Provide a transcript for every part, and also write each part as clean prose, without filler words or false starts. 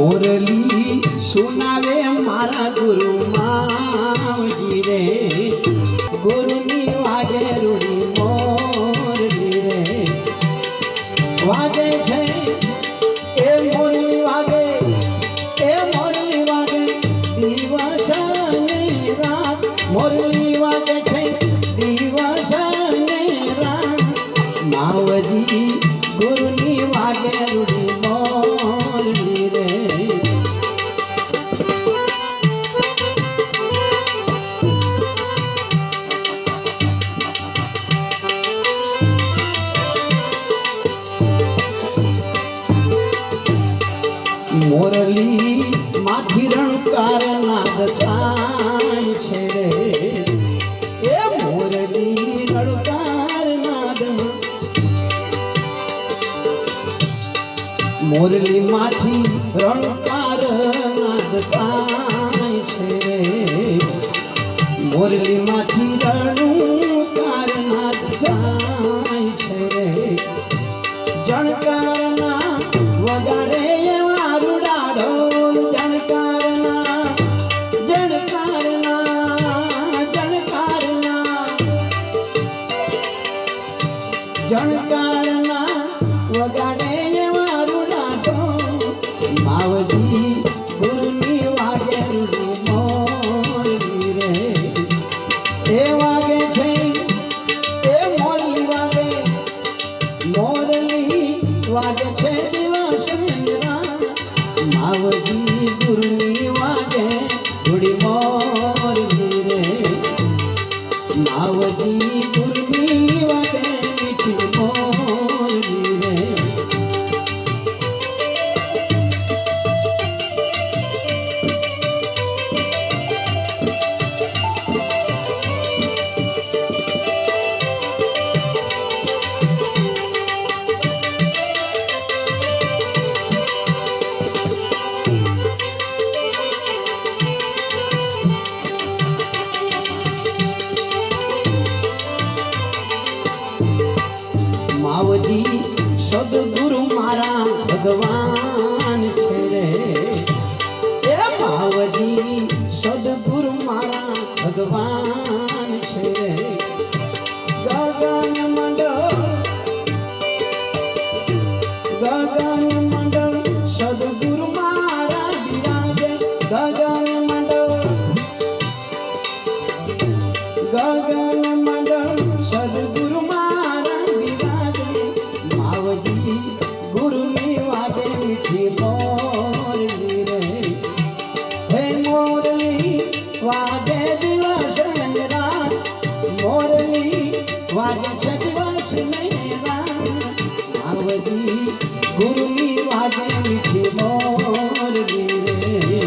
મોરલી સુનાવે મારા ગુરુ માવજી રે ગુરુની વાગે રૂડી મોરલી રે વાગે છે એ મોરલી વાગે દિવસ ને રાત મોરલી વાગે છે દિવસ ને રાત માવજી ગુરુની વાગે રૂડી મોરલી રે મોરલી માથી રણકાર નાદ થાય છે રે એ મોરલી રણકાર નાદ મોરલી માથી રણકાર નાદ થાય છે રે મોરલી માથી રણકાર નાદ થાય છે રે જણકારના વગાડે જણકારના વગાડે મારું નાટો માવજી ગુરુની વાગે મોરલી રે એ વાગે છે એ મોરલી વાગે છે દિવસ માવજી ગુરુની વાગે થોડી મોરલી રે માવજી ગુરુની વાગે માવજી સદગુરુ મારા ભગવાન છે રે એ માવજી સદગુરુ મારા ભગવાન છે રે ગગન મંડળ સદગુરુ મારા બિરાજે ગગન મંડળ સદગુરુ ગુરુની વાગે મીઠી મોરલી રે હે મોરલી વાગે દિવસ ને રાત મોરલી વાગે છે દિવસ ને રાત માવજી ગુરુની વાગે મીઠી મોરલી રે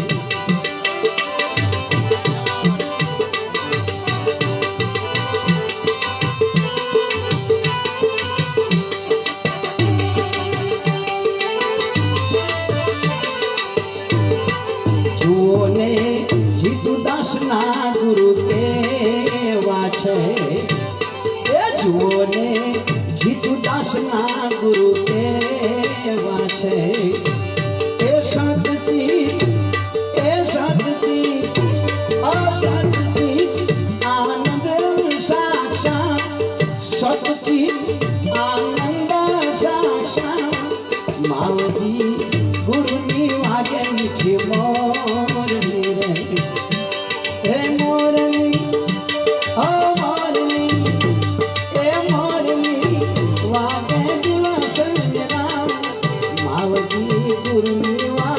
જીતુદાસના ગુરુ કેવા છે એ જુઓ ને જીતુદાસના ગુરુ કેવા છે એ સતથી અસતથી આનંદ સાક્ષાત સતથી આનંદ સાક્ષાત માવજી ગુરુની વાગે મીઠી મોરલી રે હે મોરલી વાગે દિવસ રાત માવજી ગુરુની વાગે